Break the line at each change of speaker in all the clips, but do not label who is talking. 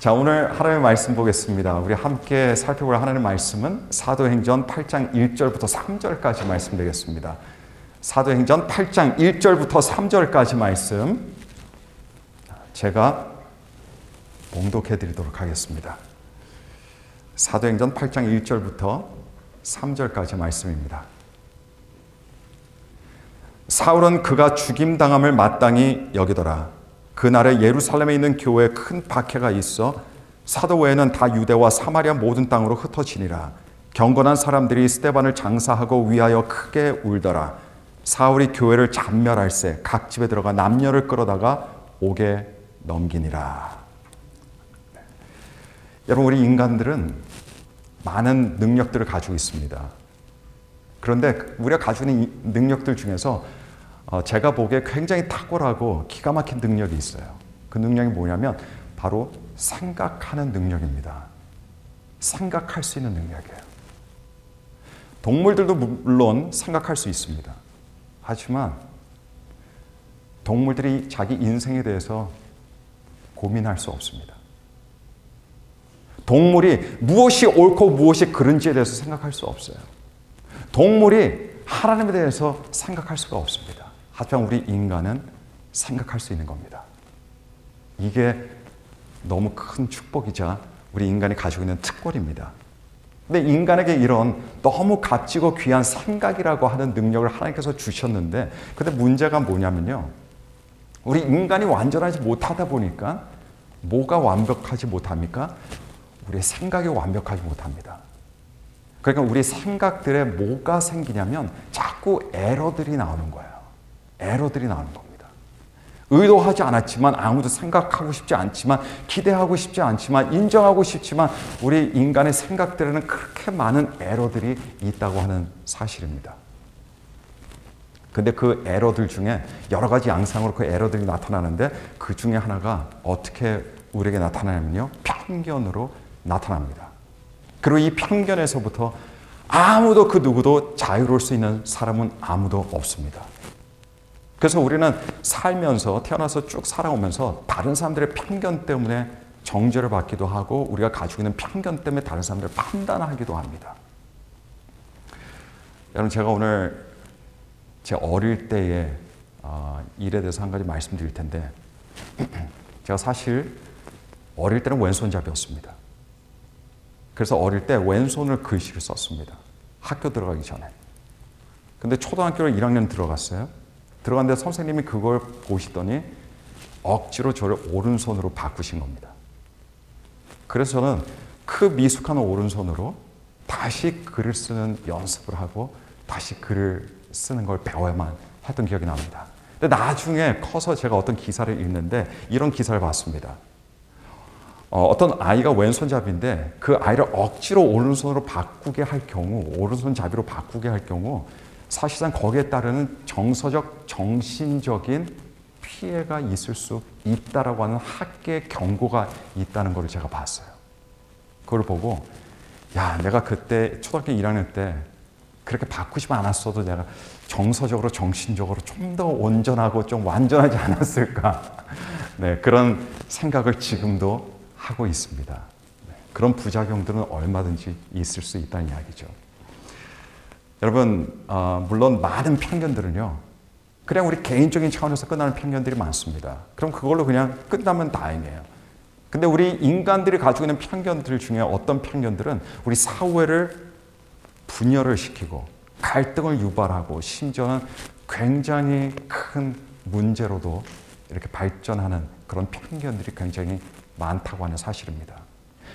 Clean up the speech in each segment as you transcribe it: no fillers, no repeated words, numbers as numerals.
자, 오늘 하나님의 말씀 보겠습니다. 우리 함께 살펴볼 하나님의 말씀은 사도행전 8장 1절부터 3절까지 말씀 되겠습니다. 사도행전 8장 1절부터 3절까지 말씀 제가 봉독해 드리도록 하겠습니다. 사도행전 8장 1절부터 3절까지 말씀입니다. 사울은 그가 죽임당함을 마땅히 여기더라. 그날에 예루살렘에 있는 교회에 큰 박해가 있어 사도 외에는 다 유대와 사마리아 모든 땅으로 흩어지니라. 경건한 사람들이 스데반을 장사하고 위하여 크게 울더라. 사울이 교회를 잔멸할세 각 집에 들어가 남녀를 끌어다가 옥에 넘기니라. 여러분, 우리 인간들은 많은 능력들을 가지고 있습니다. 그런데 우리가 가지고 있는 능력들 중에서 제가 보기에 굉장히 탁월하고 기가 막힌 능력이 있어요. 그 능력이 뭐냐면 바로 생각하는 능력입니다. 생각할 수 있는 능력이에요. 동물들도 물론 생각할 수 있습니다. 하지만 동물들이 자기 인생에 대해서 고민할 수 없습니다. 동물이 무엇이 옳고 무엇이 그른지에 대해서 생각할 수 없어요. 동물이 하나님에 대해서 생각할 수가 없습니다. 하지만 우리 인간은 생각할 수 있는 겁니다. 이게 너무 큰 축복이자 우리 인간이 가지고 있는 특권입니다. 근데 인간에게 이런 너무 값지고 귀한 생각이라고 하는 능력을 하나님께서 주셨는데, 근데 문제가 뭐냐면요, 우리 인간이 완전하지 못하다 보니까 뭐가 완벽하지 못합니까? 우리의 생각이 완벽하지 못합니다. 그러니까 우리 생각들에 뭐가 생기냐면 자꾸 에러들이 나오는 거예요. 에러들이 나오는 겁니다. 의도하지 않았지만, 아무도 생각하고 싶지 않지만, 기대하고 싶지 않지만, 인정하고 싶지만 우리 인간의 생각들에는 그렇게 많은 에러들이 있다고 하는 사실입니다. 근데 그 에러들 중에 여러 가지 양상으로 그 에러들이 나타나는데, 그 중에 하나가 어떻게 우리에게 나타나냐면요, 편견으로 나타납니다. 그리고 이 편견에서부터 아무도 그 누구도 자유로울 수 있는 사람은 아무도 없습니다. 그래서 우리는 살면서, 태어나서 쭉 살아오면서 다른 사람들의 편견 때문에 정죄를 받기도 하고, 우리가 가지고 있는 편견 때문에 다른 사람들을 판단하기도 합니다. 여러분, 제가 오늘 제 어릴 때의 일에 대해서 한 가지 말씀드릴 텐데, 제가 사실 어릴 때는 왼손잡이였습니다. 그래서 어릴 때 왼손을 글씨를 썼습니다. 학교 들어가기 전에. 근데 초등학교 1학년 들어갔어요. 들어갔는데 선생님이 그걸 보시더니 억지로 저를 오른손으로 바꾸신 겁니다. 그래서 저는 그 미숙한 오른손으로 다시 글을 쓰는 연습을 하고 다시 글을 쓰는 걸 배워야만 했던 기억이 납니다. 근데 나중에 커서 제가 어떤 기사를 읽는데 이런 기사를 봤습니다. 어떤 아이가 왼손잡이인데 그 아이를 억지로 오른손으로 바꾸게 할 경우, 오른손잡이로 바꾸게 할 경우 사실상 거기에 따르는 정서적, 정신적인 피해가 있을 수 있다라고 하는 학계의 경고가 있다는 걸 제가 봤어요. 그걸 보고, 야, 내가 그때 초등학교 1학년 때 그렇게 바꾸지만 않았어도 내가 정서적으로, 정신적으로 좀 더 온전하고 좀 완전하지 않았을까. 네, 그런 생각을 지금도 하고 있습니다. 그런 부작용들은 얼마든지 있을 수 있다는 이야기죠. 여러분, 물론 많은 편견들은요, 그냥 우리 개인적인 차원에서 끝나는 편견들이 많습니다. 그럼 그걸로 그냥 끝나면 다행이에요. 근데 우리 인간들이 가지고 있는 편견들 중에 어떤 편견들은 우리 사회를 분열을 시키고 갈등을 유발하고 심지어는 굉장히 큰 문제로도 이렇게 발전하는 그런 편견들이 굉장히 많다고 하는 사실입니다.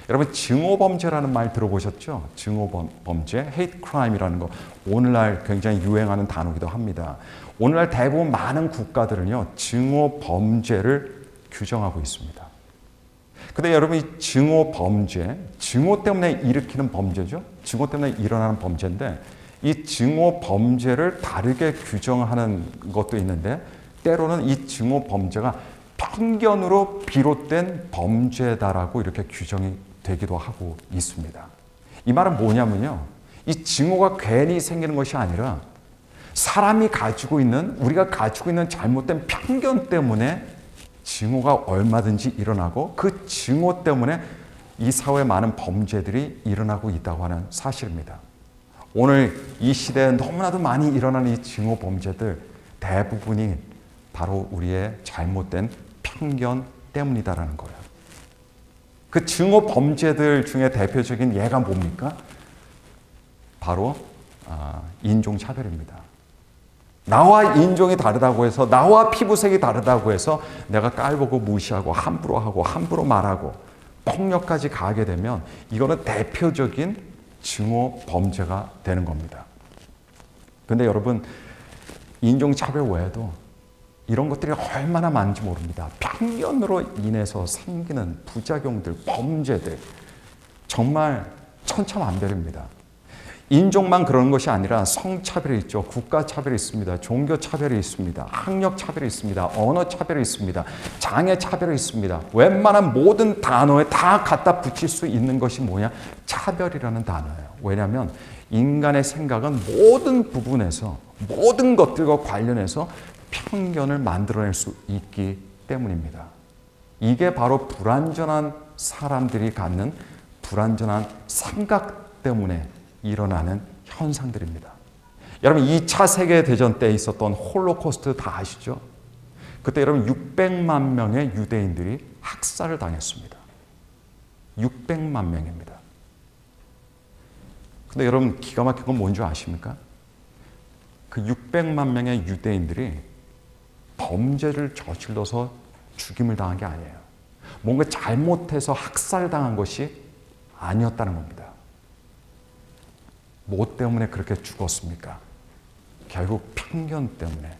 여러분, 증오범죄라는 말 들어보셨죠? 증오범죄, hate crime이라는 거, 오늘날 굉장히 유행하는 단어이기도 합니다. 오늘날 대부분 많은 국가들은요, 증오범죄를 규정하고 있습니다. 근데 여러분, 이 증오범죄, 증오 때문에 일으키는 범죄죠? 증오 때문에 일어나는 범죄인데, 이 증오범죄를 다르게 규정하는 것도 있는데, 때로는 이 증오범죄가 편견으로 비롯된 범죄다라고 이렇게 규정이 되기도 하고 있습니다. 이 말은 뭐냐면요, 이 증오가 괜히 생기는 것이 아니라 사람이 가지고 있는, 우리가 가지고 있는 잘못된 편견 때문에 증오가 얼마든지 일어나고 그 증오 때문에 이 사회에 많은 범죄들이 일어나고 있다고 하는 사실입니다. 오늘 이 시대에 너무나도 많이 일어나는 이 증오 범죄들 대부분이 바로 우리의 잘못된 편견 때문이다라는 거예요. 그 증오 범죄들 중에 대표적인 예가 뭡니까? 바로 인종차별입니다. 나와 인종이 다르다고 해서, 나와 피부색이 다르다고 해서 내가 깔보고 무시하고 함부로 말하고 폭력까지 가하게 되면 이거는 대표적인 증오 범죄가 되는 겁니다. 그런데 여러분, 인종차별 외에도 이런 것들이 얼마나 많은지 모릅니다. 편견으로 인해서 생기는 부작용들, 범죄들 정말 천차만별입니다. 인종만 그런 것이 아니라 성차별이 있죠. 국가차별이 있습니다. 종교차별이 있습니다. 학력차별이 있습니다. 언어차별이 있습니다. 장애차별이 있습니다. 웬만한 모든 단어에 다 갖다 붙일 수 있는 것이 뭐냐? 차별이라는 단어예요. 왜냐하면 인간의 생각은 모든 부분에서 모든 것들과 관련해서 편견을 만들어낼 수 있기 때문입니다. 이게 바로 불완전한 사람들이 갖는 불완전한 생각 때문에 일어나는 현상들입니다. 여러분 2차 세계대전 때 있었던 홀로코스트 다 아시죠? 그때 여러분 600만 명의 유대인들이 학살을 당했습니다. 600만 명입니다. 근데 여러분 기가 막힌 건 뭔지 아십니까? 그 600만 명의 유대인들이 범죄를 저질러서 죽임을 당한 게 아니에요. 뭔가 잘못해서 학살당한 것이 아니었다는 겁니다. 뭐 때문에 그렇게 죽었습니까? 결국 편견 때문에,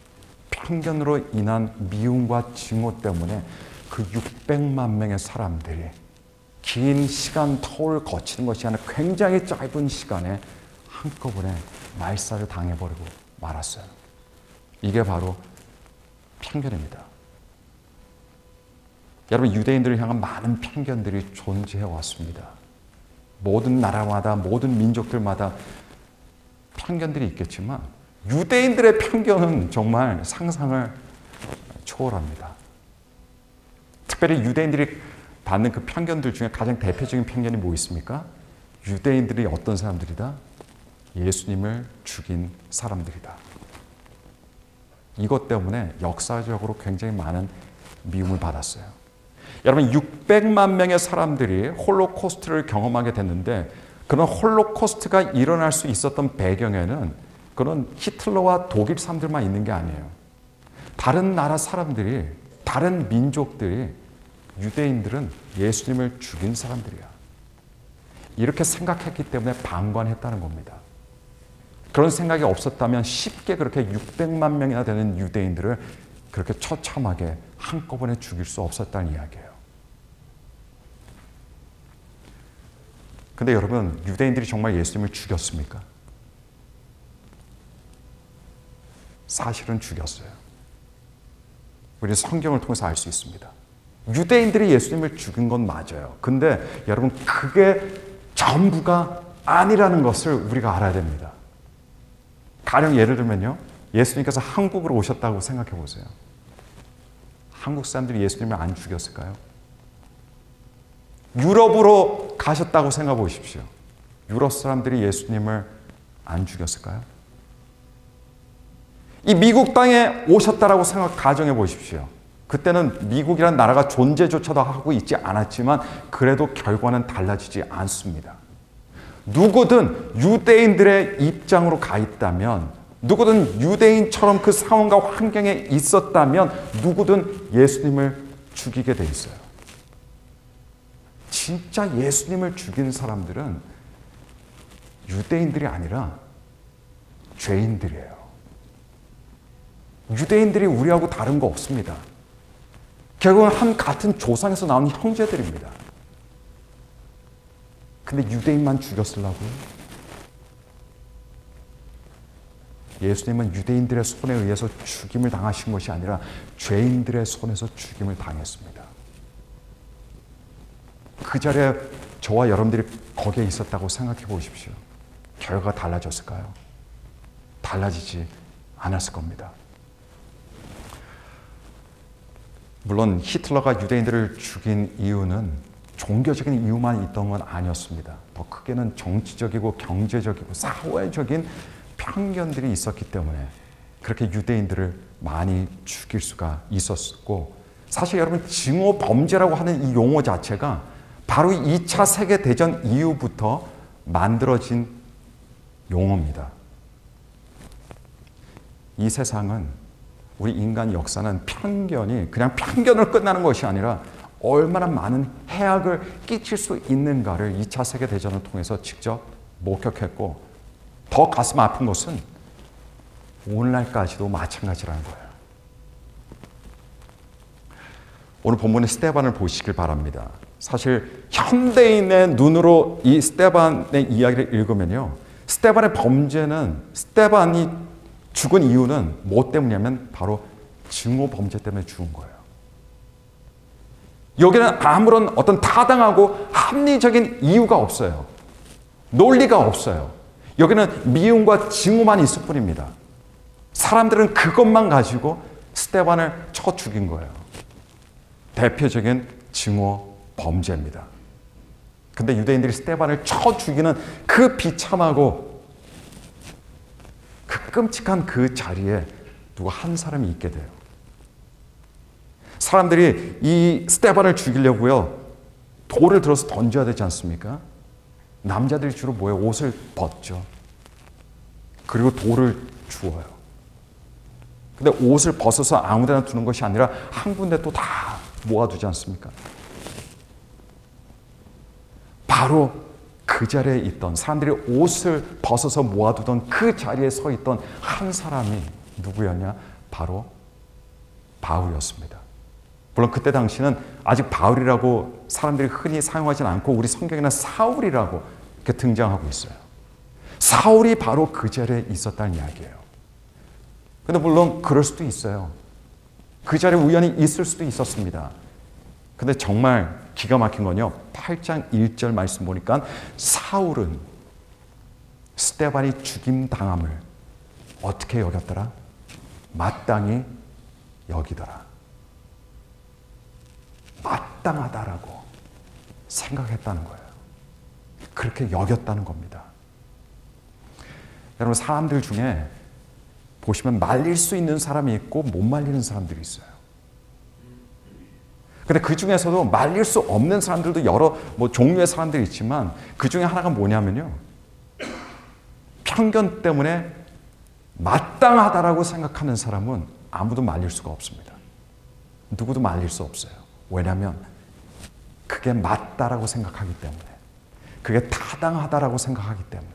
편견으로 인한 미움과 증오 때문에 그 600만 명의 사람들이 긴 시간 터울을 거치는 것이 아니라 굉장히 짧은 시간에 한꺼번에 말살을 당해버리고 말았어요. 이게 바로 편견입니다. 여러분 유대인들을 향한 많은 편견들이 존재해 왔습니다. 모든 나라마다 모든 민족들마다 편견들이 있겠지만 유대인들의 편견은 정말 상상을 초월합니다. 특별히 유대인들이 받는 그 편견들 중에 가장 대표적인 편견이 뭐 있습니까? 유대인들이 어떤 사람들이다? 예수님을 죽인 사람들이다. 이것 때문에 역사적으로 굉장히 많은 미움을 받았어요. 여러분 600만 명의 사람들이 홀로코스트를 경험하게 됐는데 그런 홀로코스트가 일어날 수 있었던 배경에는 그런 히틀러와 독일 사람들만 있는 게 아니에요. 다른 나라 사람들이, 다른 민족들이 유대인들은 예수님을 죽인 사람들이야. 이렇게 생각했기 때문에 방관했다는 겁니다. 그런 생각이 없었다면 쉽게 그렇게 600만 명이나 되는 유대인들을 그렇게 처참하게 한꺼번에 죽일 수 없었다는 이야기예요. 근데 여러분, 유대인들이 정말 예수님을 죽였습니까? 사실은 죽였어요. 우리는 성경을 통해서 알 수 있습니다. 유대인들이 예수님을 죽인 건 맞아요. 근데 여러분, 그게 전부가 아니라는 것을 우리가 알아야 됩니다. 가령 예를 들면요, 예수님께서 한국으로 오셨다고 생각해 보세요. 한국 사람들이 예수님을 안 죽였을까요? 유럽으로 가셨다고 생각해 보십시오. 유럽 사람들이 예수님을 안 죽였을까요? 이 미국 땅에 오셨다라고 가정해 보십시오. 그때는 미국이라는 나라가 존재조차도 하고 있지 않았지만 그래도 결과는 달라지지 않습니다. 누구든 유대인들의 입장으로 가 있다면, 누구든 유대인처럼 그 상황과 환경에 있었다면 누구든 예수님을 죽이게 돼 있어요. 진짜 예수님을 죽인 사람들은 유대인들이 아니라 죄인들이에요. 유대인들이 우리하고 다른 거 없습니다. 결국은 한 같은 조상에서 나온 형제들입니다. 근데 유대인만 죽였으려고요? 예수님은 유대인들의 손에 의해서 죽임을 당하신 것이 아니라 죄인들의 손에서 죽임을 당했습니다. 그 자리에 저와 여러분들이 거기에 있었다고 생각해 보십시오. 결과가 달라졌을까요? 달라지지 않았을 겁니다. 물론 히틀러가 유대인들을 죽인 이유는 종교적인 이유만 있던 건 아니었습니다. 더 크게는 정치적이고 경제적이고 사회적인 편견들이 있었기 때문에 그렇게 유대인들을 많이 죽일 수가 있었고, 사실 여러분 증오 범죄라고 하는 이 용어 자체가 바로 2차 세계대전 이후부터 만들어진 용어입니다. 이 세상은, 우리 인간 역사는 편견이 그냥 편견으로 끝나는 것이 아니라 얼마나 많은 해악을 끼칠 수 있는가를 2차 세계대전을 통해서 직접 목격했고, 더 가슴 아픈 것은 오늘날까지도 마찬가지라는 거예요. 오늘 본문의 스데반을 보시길 바랍니다. 사실 현대인의 눈으로 이 스데반의 이야기를 읽으면요, 스데반의 범죄는, 스데반이 죽은 이유는 뭐 때문이냐면 바로 증오 범죄 때문에 죽은 거예요. 여기는 아무런 어떤 타당하고 합리적인 이유가 없어요. 논리가 없어요. 여기는 미움과 증오만 있을 뿐입니다. 사람들은 그것만 가지고 스데반을 쳐 죽인 거예요. 대표적인 증오 범죄입니다. 근데 유대인들이 스데반을 쳐 죽이는 그 비참하고 그 끔찍한 그 자리에 누가 한 사람이 있게 돼요. 사람들이 이 스데반을 죽이려고요, 돌을 들어서 던져야 되지 않습니까? 남자들이 주로 뭐예요? 옷을 벗죠. 그리고 돌을 주워요. 근데 옷을 벗어서 아무 데나 두는 것이 아니라 한 군데 또 다 모아두지 않습니까? 바로 그 자리에 있던, 사람들이 옷을 벗어서 모아두던 그 자리에 서 있던 한 사람이 누구였냐? 바로 바울이었습니다. 물론 그때 당시는 아직 바울이라고 사람들이 흔히 사용하지는 않고 우리 성경에는 사울이라고 이렇게 등장하고 있어요. 사울이 바로 그 자리에 있었다는 이야기예요. 근데 물론 그럴 수도 있어요. 그 자리에 우연히 있을 수도 있었습니다. 근데 정말 기가 막힌 건요, 8장 1절 말씀 보니까 사울은 스데반이 죽임당함을 어떻게 여겼더라? 마땅히 여기더라. 마땅하다라고 생각했다는 거예요. 그렇게 여겼다는 겁니다. 여러분, 사람들 중에 보시면 말릴 수 있는 사람이 있고 못 말리는 사람들이 있어요. 근데 그 중에서도 말릴 수 없는 사람들도 여러 종류의 사람들이 있지만, 그 중에 하나가 뭐냐면요, 편견 때문에 마땅하다라고 생각하는 사람은 아무도 말릴 수가 없습니다. 누구도 말릴 수 없어요. 왜냐하면 그게 맞다라고 생각하기 때문에, 그게 타당하다라고 생각하기 때문에,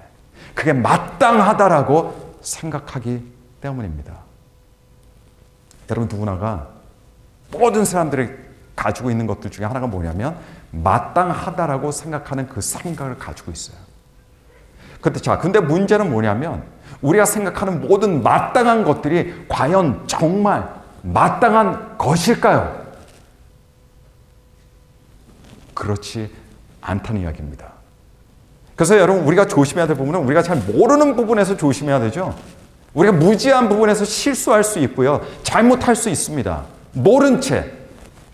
그게 마땅하다라고 생각하기 때문입니다. 여러분, 누구나가 모든 사람들이 가지고 있는 것들 중에 하나가 뭐냐면 마땅하다라고 생각하는 그 생각을 가지고 있어요. 근데 문제는 뭐냐면 우리가 생각하는 모든 마땅한 것들이 과연 정말 마땅한 것일까요? 그렇지 않다는 이야기입니다. 그래서 여러분, 우리가 조심해야 될 부분은 우리가 잘 모르는 부분에서 조심해야 되죠. 우리가 무지한 부분에서 실수할 수 있고요, 잘못할 수 있습니다. 모른 채.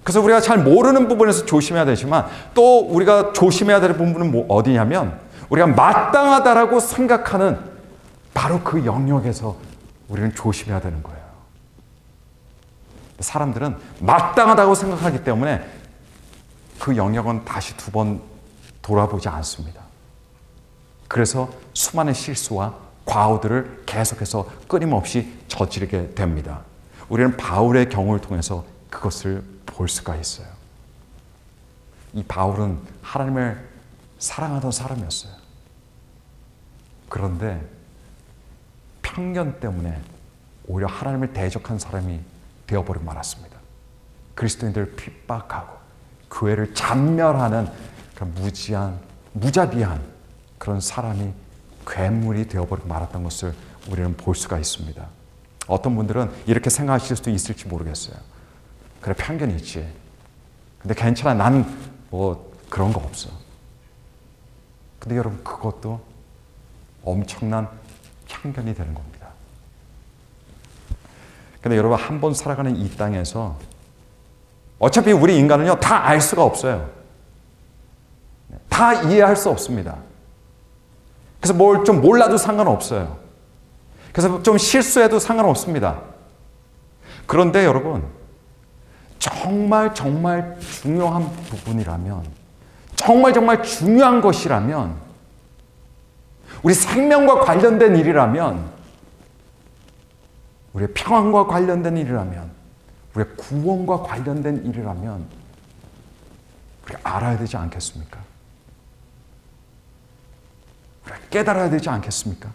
그래서 우리가 잘 모르는 부분에서 조심해야 되지만, 또 우리가 조심해야 될 부분은 어디냐면 우리가 마땅하다라고 생각하는 바로 그 영역에서 우리는 조심해야 되는 거예요. 사람들은 마땅하다고 생각하기 때문에 그 영역은 다시 두 번 돌아보지 않습니다. 그래서 수많은 실수와 과오들을 계속해서 끊임없이 저지르게 됩니다. 우리는 바울의 경우를 통해서 그것을 볼 수가 있어요. 이 바울은 하나님을 사랑하던 사람이었어요. 그런데 편견 때문에 오히려 하나님을 대적한 사람이 되어버리고 말았습니다. 그리스도인들을 핍박하고 교회를 잔멸하는 그런 무자비한 그런 사람이, 괴물이 되어버리고 말았던 것을 우리는 볼 수가 있습니다. 어떤 분들은 이렇게 생각하실 수도 있을지 모르겠어요. 그래, 편견이 있지. 근데 괜찮아. 나는 그런 거 없어. 근데 여러분, 그것도 엄청난 편견이 되는 겁니다. 근데 여러분, 한 번 살아가는 이 땅에서 어차피 우리 인간은요, 다 알 수가 없어요. 다 이해할 수 없습니다. 그래서 뭘 좀 몰라도 상관없어요. 그래서 좀 실수해도 상관없습니다. 그런데 여러분, 정말 중요한 부분이라면, 정말 중요한 것이라면, 우리 생명과 관련된 일이라면, 우리의 평안과 관련된 일이라면, 우리의 구원과 관련된 일이라면 우리가 알아야 되지 않겠습니까? 우리가 깨달아야 되지 않겠습니까?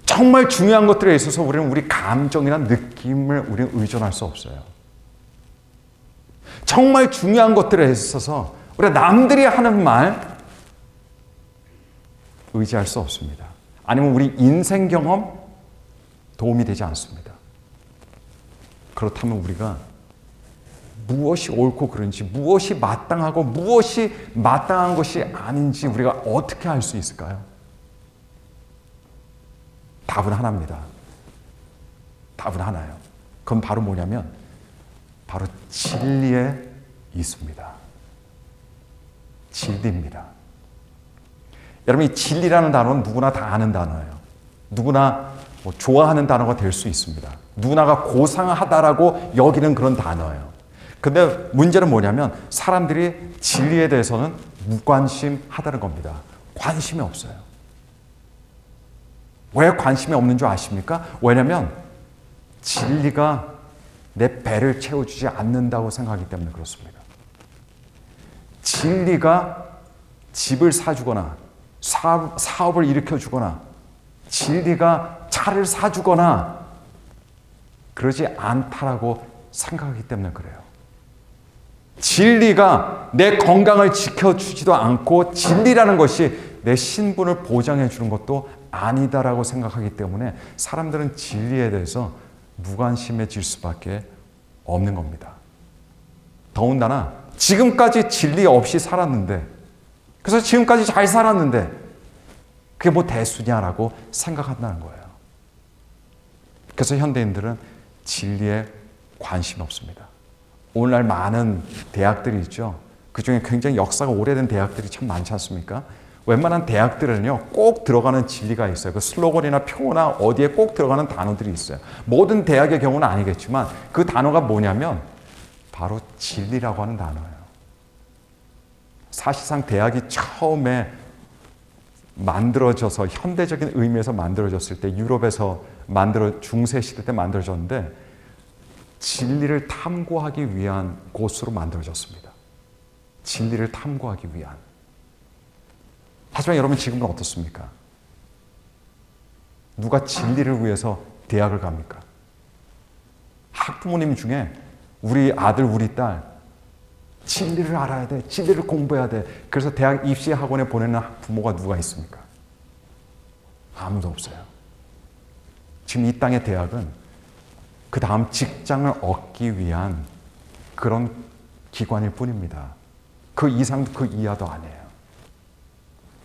정말 중요한 것들에 있어서 우리는 우리 감정이나 느낌을 우리는 의존할 수 없어요. 정말 중요한 것들에 있어서 우리가 남들이 하는 말 의지할 수 없습니다. 아니면 우리 인생 경험 도움이 되지 않습니다. 그렇다면 우리가 무엇이 옳고 그른지, 무엇이 마땅하고 무엇이 마땅한 것이 아닌지 우리가 어떻게 알 수 있을까요? 답은 하나입니다. 답은 하나예요. 그건 바로 뭐냐면 바로 진리에 있습니다. 진리입니다. 여러분, 이 진리라는 단어는 누구나 다 아는 단어예요. 누구나 좋아하는 단어가 될 수 있습니다. 누구나가 고상하다라고 여기는 그런 단어예요. 근데 문제는 뭐냐면 사람들이 진리에 대해서는 무관심하다는 겁니다. 관심이 없어요. 왜 관심이 없는 줄 아십니까? 왜냐하면 진리가 내 배를 채워주지 않는다고 생각하기 때문에 그렇습니다. 진리가 집을 사주거나 사업을 일으켜주거나 진리가 차를 사주거나 그러지 않다라고 생각하기 때문에 그래요. 진리가 내 건강을 지켜주지도 않고 진리라는 것이 내 신분을 보장해 주는 것도 아니다라고 생각하기 때문에 사람들은 진리에 대해서 무관심해질 수밖에 없는 겁니다. 더군다나 지금까지 진리 없이 살았는데, 그래서 지금까지 잘 살았는데 그게 뭐 대수냐라고 생각한다는 거예요. 그래서 현대인들은 진리에 관심이 없습니다. 오늘날 많은 대학들이 있죠. 그중에 굉장히 역사가 오래된 대학들이 참 많지 않습니까? 웬만한 대학들은요, 꼭 들어가는 진리가 있어요. 그 슬로건이나 표어나 어디에 꼭 들어가는 단어들이 있어요. 모든 대학의 경우는 아니겠지만 그 단어가 뭐냐면 바로 진리라고 하는 단어예요. 사실상 대학이 처음에 만들어져서 현대적인 의미에서 만들어졌을 때 유럽에서 중세 시대 때 만들어졌는데 진리를 탐구하기 위한 곳으로 만들어졌습니다. 진리를 탐구하기 위한. 하지만 여러분 지금은 어떻습니까? 누가 진리를 위해서 대학을 갑니까? 학부모님 중에 우리 아들, 우리 딸 진리를 알아야 돼. 진리를 공부해야 돼. 그래서 대학 입시 학원에 보내는 부모가 누가 있습니까? 아무도 없어요. 지금 이 땅의 대학은 그 다음 직장을 얻기 위한 그런 기관일 뿐입니다. 그 이상도 그 이하도 아니에요.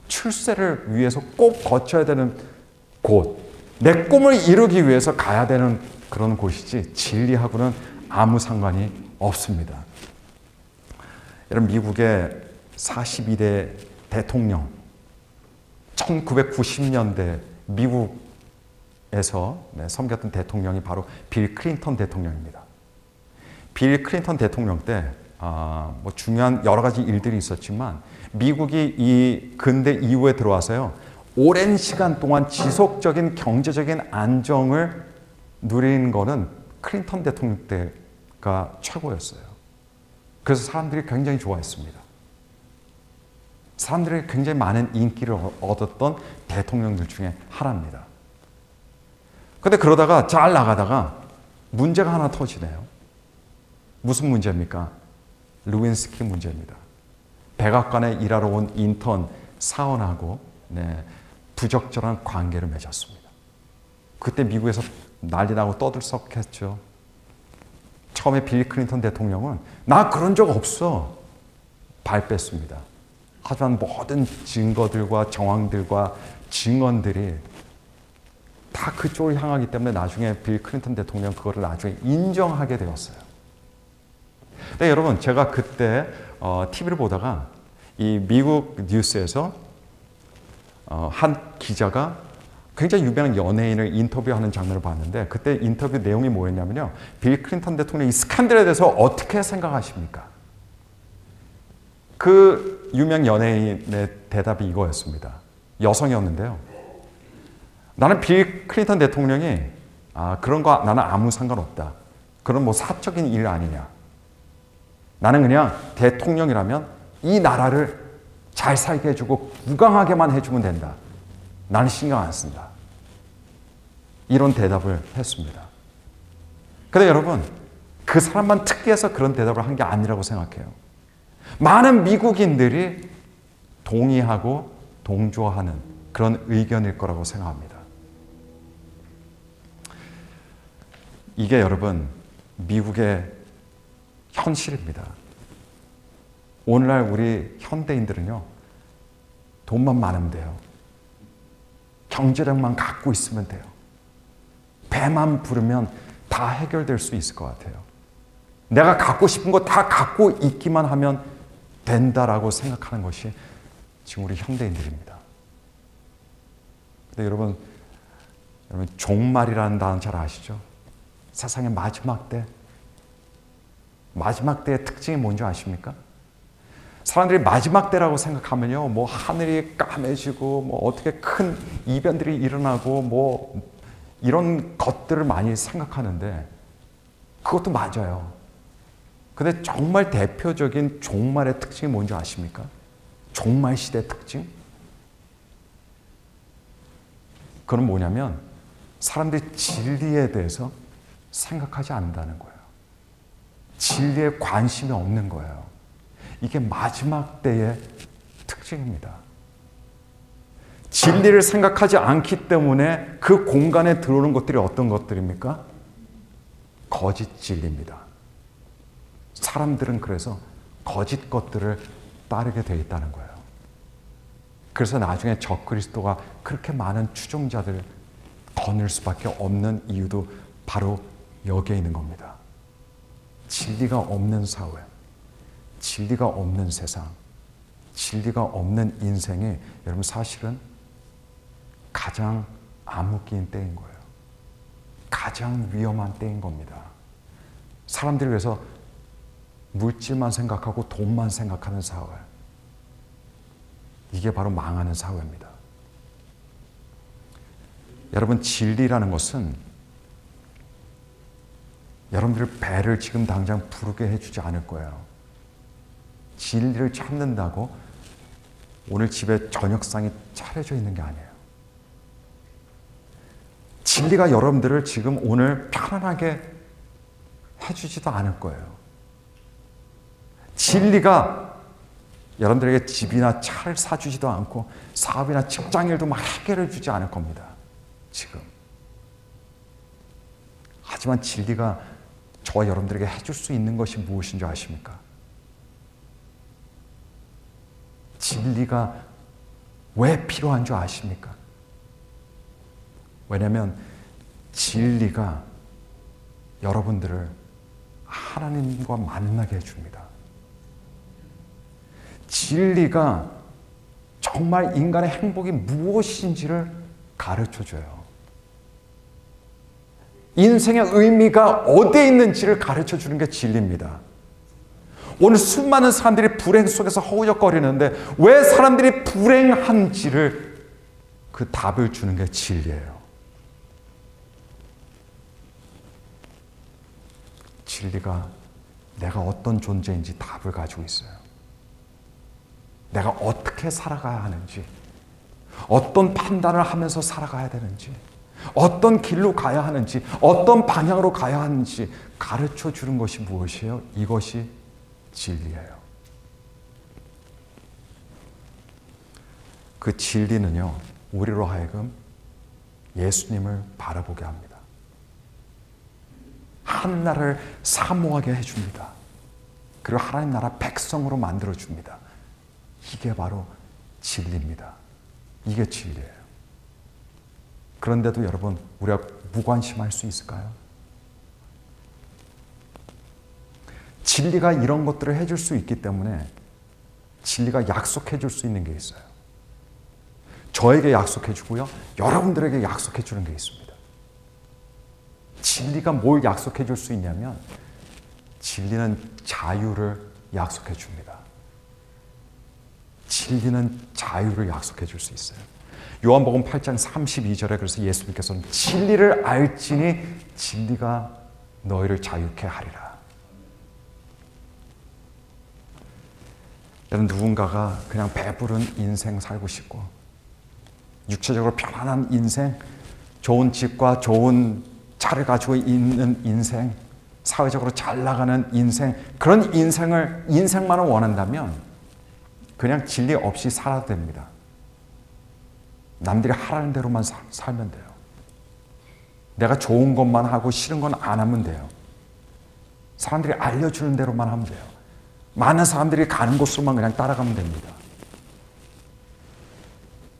출세를 위해서 꼭 거쳐야 되는 곳, 내 꿈을 이루기 위해서 가야 되는 그런 곳이지 진리하고는 아무 상관이 없습니다. 여러분, 미국의 42대 대통령, 1990년대 미국에서 섬겼던 대통령이 바로 빌 클린턴 대통령입니다. 빌 클린턴 대통령 때 뭐 중요한 여러 가지 일들이 있었지만 미국이 이 근대 이후에 들어와서요, 오랜 시간 동안 지속적인 경제적인 안정을 누린 거는 클린턴 대통령 때가 최고였어요. 그래서 사람들이 굉장히 좋아했습니다. 사람들이 굉장히 많은 인기를 얻었던 대통령들 중에 하나입니다. 근데 그러다가 잘 나가다가 문제가 하나 터지네요. 무슨 문제입니까? 루윈스키 문제입니다. 백악관에 일하러 온 인턴 사원하고 부적절한 관계를 맺었습니다. 그때 미국에서 난리 나고 떠들썩했죠. 처음에 빌 클린턴 대통령은 나 그런 적 없어 발 뺐습니다. 하지만 모든 증거들과 정황들과 증언들이 다 그쪽을 향하기 때문에 나중에 빌 클린턴 대통령 그거를 나중에 인정하게 되었어요. 근데 여러분, 제가 그때 TV를 보다가 이 미국 뉴스에서 한 기자가 굉장히 유명한 연예인을 인터뷰하는 장면을 봤는데, 그때 인터뷰 내용이 뭐였냐면요. 빌 클린턴 대통령이 이 스캔들에 대해서 어떻게 생각하십니까? 그 유명 연예인의 대답이 이거였습니다. 여성이었는데요. 나는 빌 클린턴 대통령이 그런 거 나는 아무 상관없다. 그런 뭐 사적인 일 아니냐. 나는 그냥 대통령이라면 이 나라를 잘 살게 해주고 부강하게만 해주면 된다. 나는 신경 안 쓴다. 이런 대답을 했습니다. 근데 여러분, 그 사람만 특이해서 그런 대답을 한 게 아니라고 생각해요. 많은 미국인들이 동의하고 동조하는 그런 의견일 거라고 생각합니다. 이게 여러분, 미국의 현실입니다. 오늘날 우리 현대인들은요, 돈만 많으면 돼요. 경제력만 갖고 있으면 돼요. 배만 부르면 다 해결될 수 있을 것 같아요. 내가 갖고 싶은 거 다 갖고 있기만 하면 된다라고 생각하는 것이 지금 우리 현대인들입니다. 근데 여러분 종말이라는 단어 잘 아시죠? 세상의 마지막 때. 마지막 때의 특징이 뭔지 아십니까? 사람들이 마지막 때라고 생각하면요, 뭐 하늘이 까매지고 뭐 어떻게 큰 이변들이 일어나고 뭐 이런 것들을 많이 생각하는데, 그것도 맞아요. 근데 정말 대표적인 종말의 특징이 뭔지 아십니까? 종말 시대의 특징? 그건 뭐냐면 사람들이 진리에 대해서 생각하지 않는다는 거예요. 진리에 관심이 없는 거예요. 이게 마지막 때의 특징입니다. 진리를 생각하지 않기 때문에 그 공간에 들어오는 것들이 어떤 것들입니까? 거짓 진리입니다. 사람들은 그래서 거짓 것들을 따르게 되어 있다는 거예요. 그래서 나중에 적그리스도가 그렇게 많은 추종자들을 거늘 수밖에 없는 이유도 바로 여기에 있는 겁니다. 진리가 없는 사회, 진리가 없는 세상, 진리가 없는 인생이 여러분 사실은 가장 암흑기인 때인 거예요. 가장 위험한 때인 겁니다. 사람들이 그래서 물질만 생각하고 돈만 생각하는 사회, 이게 바로 망하는 사회입니다. 여러분, 진리라는 것은 여러분들 배를 지금 당장 부르게 해주지 않을 거예요. 진리를 찾는다고 오늘 집에 저녁상이 차려져 있는 게 아니에요. 진리가 여러분들을 지금 오늘 편안하게 해주지도 않을 거예요. 진리가 여러분들에게 집이나 차를 사주지도 않고 사업이나 직장일도 막 해결해 주지 않을 겁니다. 지금. 하지만 진리가 저와 여러분들에게 해줄 수 있는 것이 무엇인 줄 아십니까? 진리가 왜 필요한 줄 아십니까? 왜냐하면 진리가 여러분들을 하나님과 만나게 해줍니다. 진리가 정말 인간의 행복이 무엇인지를 가르쳐줘요. 인생의 의미가 어디에 있는지를 가르쳐주는 게 진리입니다. 오늘 수많은 사람들이 불행 속에서 허우적거리는데 왜 사람들이 불행한지를 그 답을 주는 게 진리예요. 진리가 내가 어떤 존재인지 답을 가지고 있어요. 내가 어떻게 살아가야 하는지, 어떤 판단을 하면서 살아가야 되는지, 어떤 길로 가야 하는지, 어떤 방향으로 가야 하는지 가르쳐 주는 것이 무엇이에요? 이것이 진리예요. 그 진리는요, 우리로 하여금 예수님을 바라보게 합니다. 하나님나라를 사모하게 해줍니다. 그리고 하나님 나라 백성으로 만들어줍니다. 이게 바로 진리입니다. 이게 진리예요. 그런데도 여러분, 우리가 무관심할 수 있을까요? 진리가 이런 것들을 해줄 수 있기 때문에 진리가 약속해 줄 수 있는 게 있어요. 저에게 약속해 주고요. 여러분들에게 약속해 주는 게 있습니다. 진리가 뭘 약속해 줄 수 있냐면 진리는 자유를 약속해 줍니다. 진리는 자유를 약속해 줄 수 있어요. 요한복음 8장 32절에 그래서 예수님께서는 진리를 알지니 진리가 너희를 자유케 하리라. 여러분, 누군가가 그냥 배부른 인생 살고 싶고 육체적으로 편안한 인생, 좋은 집과 좋은 차를 가지고 있는 인생, 사회적으로 잘 나가는 인생, 그런 인생만을 원한다면 그냥 진리 없이 살아도 됩니다. 남들이 하라는 대로만 살면 돼요. 내가 좋은 것만 하고 싫은 건 안 하면 돼요. 사람들이 알려주는 대로만 하면 돼요. 많은 사람들이 가는 곳으로만 그냥 따라가면 됩니다.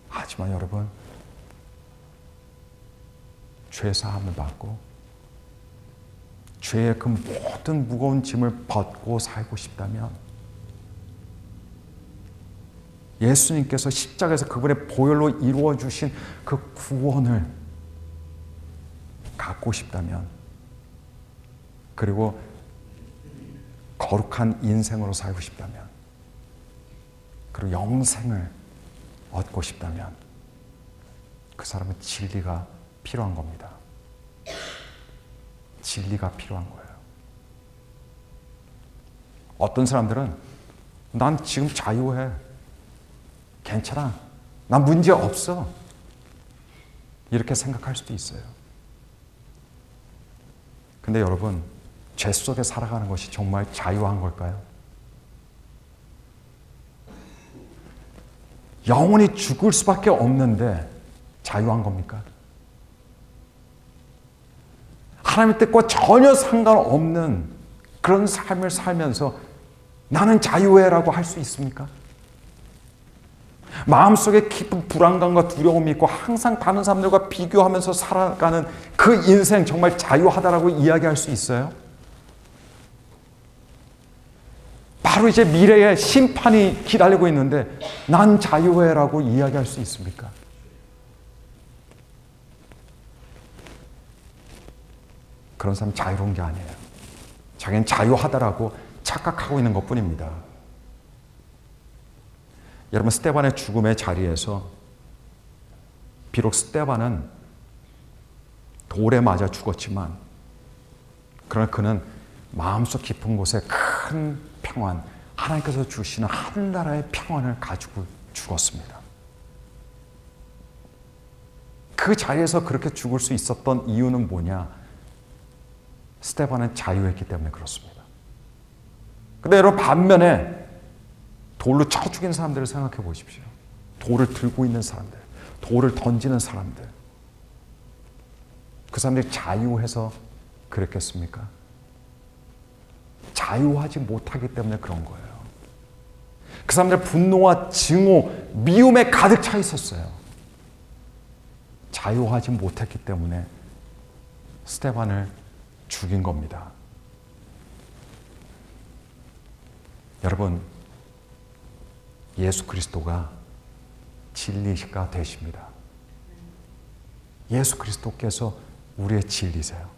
하지만 여러분, 죄 사함을 받고 죄의 그 모든 무거운 짐을 벗고 살고 싶다면 예수님께서 십자가에서 그분의 보혈로 이루어 주신 그 구원을 갖고 싶다면, 그리고 거룩한 인생으로 살고 싶다면, 그리고 영생을 얻고 싶다면 그 사람은 진리가 필요한 겁니다. 진리가 필요한 거예요. 어떤 사람들은 난 지금 자유해, 괜찮아, 난 문제 없어, 이렇게 생각할 수도 있어요. 근데 여러분, 죄 속에 살아가는 것이 정말 자유한 걸까요? 영원히 죽을 수밖에 없는데 자유한 겁니까? 하나님의 뜻과 전혀 상관없는 그런 삶을 살면서 나는 자유해라고 할 수 있습니까? 마음속에 깊은 불안감과 두려움이 있고 항상 다른 사람들과 비교하면서 살아가는 그 인생 정말 자유하다라고 이야기할 수 있어요? 바로 이제 미래의 심판이 기다리고 있는데 난 자유해라고 이야기할 수 있습니까? 그런 사람 자유로운 게 아니에요. 자기는 자유하다라고 착각하고 있는 것뿐입니다. 여러분, 스데반의 죽음의 자리에서 비록 스데반은 돌에 맞아 죽었지만 그러나 그는 마음속 깊은 곳에 큰 평안, 하나님께서 주시는 하늘나라의 평안을 가지고 죽었습니다. 그 자리에서 그렇게 죽을 수 있었던 이유는 뭐냐? 스데반은 자유했기 때문에 그렇습니다. 근데 여러분, 반면에 돌로 쳐 죽인 사람들을 생각해 보십시오. 돌을 들고 있는 사람들, 돌을 던지는 사람들. 그 사람들이 자유해서 그랬겠습니까? 자유하지 못하기 때문에 그런 거예요. 그 사람들의 분노와 증오, 미움에 가득 차 있었어요. 자유하지 못했기 때문에 스데반을 죽인 겁니다. 여러분, 예수 그리스도가 진리가 되십니다. 예수 그리스도께서 우리의 진리세요.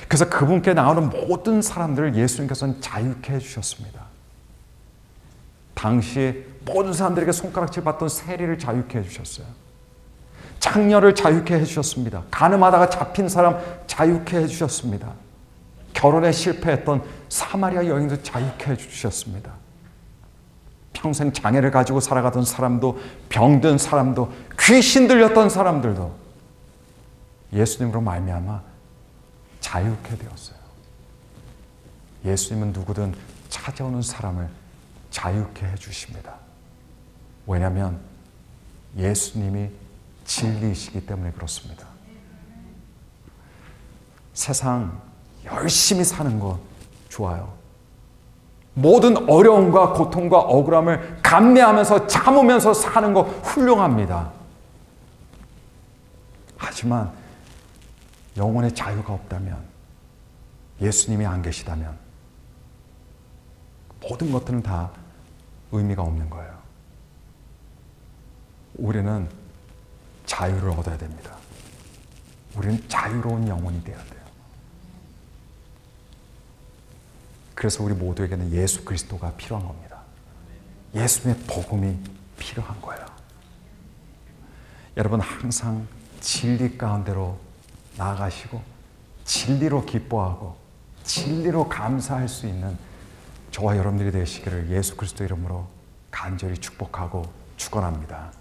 그래서 그분께 나오는 모든 사람들을 예수님께서는 자유케 해주셨습니다. 당시 모든 사람들에게 손가락질 받던 세리를 자유케 해주셨어요. 창녀를 자유케 해주셨습니다. 가늠하다가 잡힌 사람 자유케 해주셨습니다. 결혼에 실패했던 사마리아 여인도 자유케 해주셨습니다. 평생 장애를 가지고 살아가던 사람도, 병든 사람도, 귀신 들렸던 사람들도 예수님으로 말미암아 자유케 되었어요. 예수님은 누구든 찾아오는 사람을 자유케 해주십니다. 왜냐하면 예수님이 진리이시기 때문에 그렇습니다. 세상 열심히 사는 거 좋아요. 모든 어려움과 고통과 억울함을 감내하면서 참으면서 사는 거 훌륭합니다. 하지만 영혼의 자유가 없다면, 예수님이 안 계시다면 모든 것들은 다 의미가 없는 거예요. 우리는 자유를 얻어야 됩니다. 우리는 자유로운 영혼이 되어야 돼요. 그래서 우리 모두에게는 예수 그리스도가 필요한 겁니다. 예수님의 복음이 필요한 거예요. 여러분 항상 진리 가운데로 나아가시고 진리로 기뻐하고 진리로 감사할 수 있는 저와 여러분들이 되시기를 예수 그리스도 이름으로 간절히 축복하고 축원합니다.